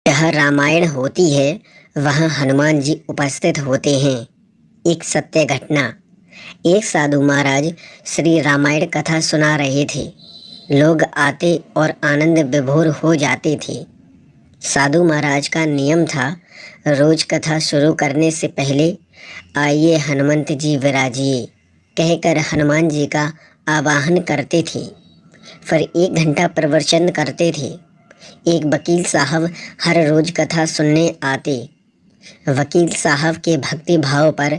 जहाँ रामायण होती है वहाँ हनुमान जी उपस्थित होते हैं। एक सत्य घटना। एक साधु महाराज श्री रामायण कथा सुना रहे थे। लोग आते और आनंद विभोर हो जाते थे। साधु महाराज का नियम था, रोज कथा शुरू करने से पहले आइए हनुमंत जी विराजिए कहकर हनुमान जी का आवाहन करते थे। फिर 1 घंटा प्रवचन करते थे। एक वकील साहब हर रोज कथा सुनने आते। वकील साहब के भक्ति भाव पर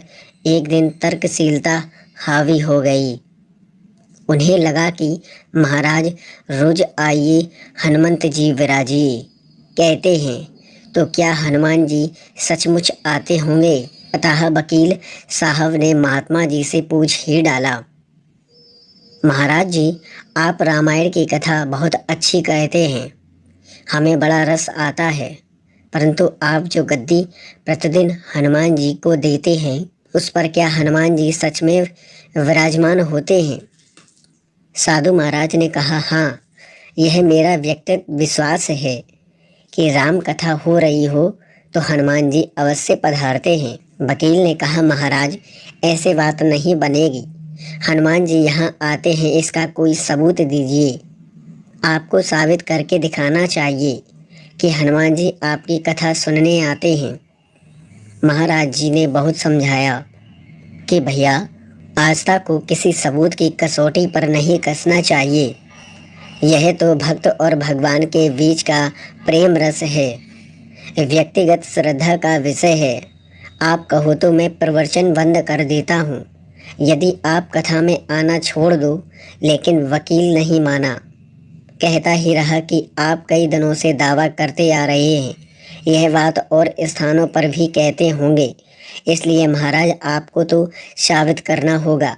एक दिन तर्कशीलता हावी हो गई। उन्हें लगा कि महाराज रोज आइए हनुमंत जी विराजिए कहते हैं, तो क्या हनुमान जी सचमुच आते होंगे। अतः वकील साहब ने महात्मा जी से पूछ ही डाला, महाराज जी, आप रामायण की कथा बहुत अच्छी कहते हैं, हमें बड़ा रस आता है, परंतु आप जो गद्दी प्रतिदिन हनुमान जी को देते हैं उस पर क्या हनुमान जी सच में विराजमान होते हैं। साधु महाराज ने कहा, हाँ, यह मेरा व्यक्तिगत विश्वास है कि राम कथा हो रही हो तो हनुमान जी अवश्य पधारते हैं। वकील ने कहा, महाराज, ऐसे बात नहीं बनेगी। हनुमान जी यहाँ आते हैं इसका कोई सबूत दीजिए। आपको साबित करके दिखाना चाहिए कि हनुमान जी आपकी कथा सुनने आते हैं। महाराज जी ने बहुत समझाया कि भैया, आस्था को किसी सबूत की कसौटी पर नहीं कसना चाहिए। यह तो भक्त और भगवान के बीच का प्रेम रस है, व्यक्तिगत श्रद्धा का विषय है। आप कहो तो मैं प्रवचन बंद कर देता हूँ। यदि आप कथा में आना छोड़ दो, लेकिन वकील नहीं माना, कहता ही रहा कि आप कई दिनों से दावा करते आ रहे हैं। यह बात और स्थानों पर भी कहते होंगे, इसलिए महाराज आपको तो साबित करना होगा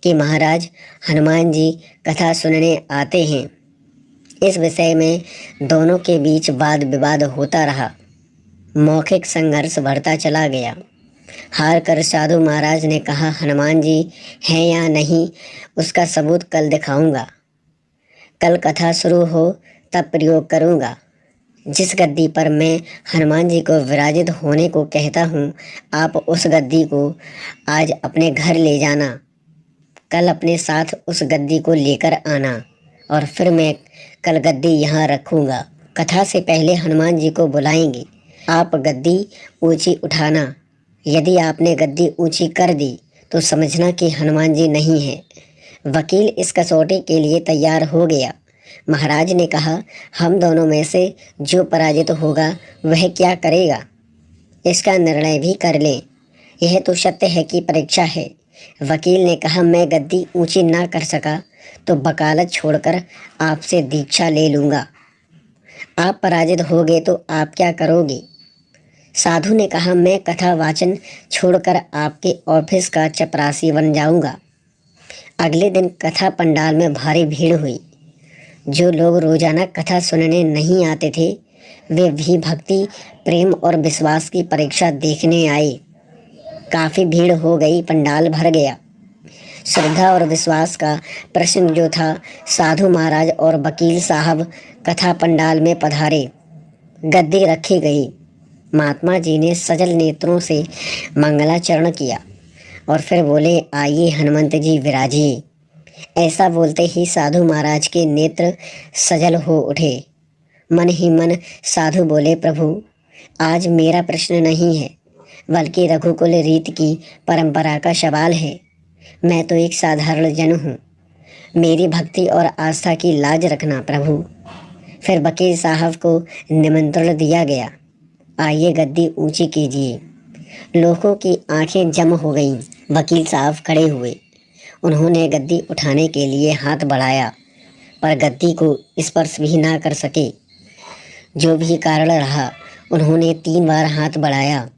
कि महाराज हनुमान जी कथा सुनने आते हैं। इस विषय में दोनों के बीच वाद विवाद होता रहा। मौखिक संघर्ष बढ़ता चला गया। हार कर साधु महाराज ने कहा, हनुमान जी हैं या नहीं उसका सबूत कल दिखाऊंगा। कल कथा शुरू हो तब प्रयोग करूंगा। जिस गद्दी पर मैं हनुमान जी को विराजित होने को कहता हूँ, आप उस गद्दी को आज अपने घर ले जाना। कल अपने साथ उस गद्दी को लेकर आना और फिर मैं कल गद्दी यहाँ रखूँगा। कथा से पहले हनुमान जी को बुलाएंगे। आप गद्दी ऊंची उठाना। यदि आपने गद्दी ऊंची कर दी तो समझना कि हनुमान जी नहीं है। वकील इस कसौटी के लिए तैयार हो गया। महाराज ने कहा, हम दोनों में से जो पराजित होगा वह क्या करेगा, इसका निर्णय भी कर लें। यह तो सत्य है कि परीक्षा है। वकील ने कहा, मैं गद्दी ऊंची ना कर सका तो वकालत छोड़कर आपसे दीक्षा ले लूँगा। आप पराजित होगे तो आप क्या करोगे। साधु ने कहा, मैं कथा वाचन छोड़कर आपके ऑफिस का चपरासी बन जाऊँगा। अगले दिन कथा पंडाल में भारी भीड़ हुई। जो लोग रोजाना कथा सुनने नहीं आते थे वे भी भक्ति, प्रेम और विश्वास की परीक्षा देखने आए। काफ़ी भीड़ हो गई, पंडाल भर गया। श्रद्धा और विश्वास का प्रश्न जो था, साधु महाराज और वकील साहब कथा पंडाल में पधारे। गद्दी रखी गई। महात्मा जी ने सजल नेत्रों से मंगलाचरण किया और फिर बोले, आइए हनुमंत जी विराजिए। ऐसा बोलते ही साधु महाराज के नेत्र सजल हो उठे। मन ही मन साधु बोले, प्रभु, आज मेरा प्रश्न नहीं है बल्कि रघुकुल रीत की परंपरा का सवाल है। मैं तो एक साधारण जन हूँ, मेरी भक्ति और आस्था की लाज रखना प्रभु। फिर वकील साहब को निमंत्रण दिया गया, आइए गद्दी ऊंची कीजिए। लोगों की आंखें जम हो गईं। वकील साहब खड़े हुए। उन्होंने गद्दी उठाने के लिए हाथ बढ़ाया पर गद्दी को स्पर्श भी ना कर सके। जो भी कारण रहा, उन्होंने 3 बार हाथ बढ़ाया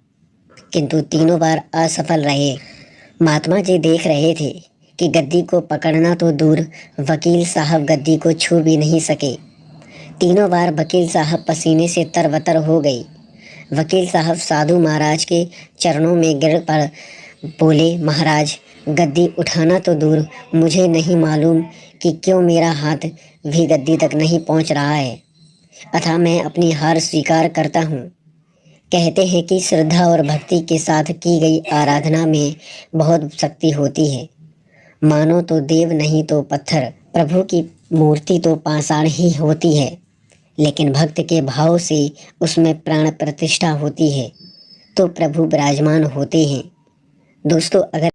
किंतु तीनों बार असफल रहे। महात्मा जी देख रहे थे कि गद्दी को पकड़ना तो दूर, वकील साहब गद्दी को छू भी नहीं सके। तीनों बार वकील साहब पसीने से तरबतर हो गई। वकील साहब साधु महाराज के चरणों में गिर पड़ बोले, महाराज, गद्दी उठाना तो दूर, मुझे नहीं मालूम कि क्यों मेरा हाथ भी गद्दी तक नहीं पहुंच रहा है। अतः मैं अपनी हार स्वीकार करता हूँ। कहते हैं कि श्रद्धा और भक्ति के साथ की गई आराधना में बहुत शक्ति होती है। मानो तो देव नहीं तो पत्थर, प्रभु की मूर्ति तो पाषाण ही होती है, लेकिन भक्त के भाव से उसमें प्राण प्रतिष्ठा होती है तो प्रभु विराजमान होते हैं। दोस्तों, अगर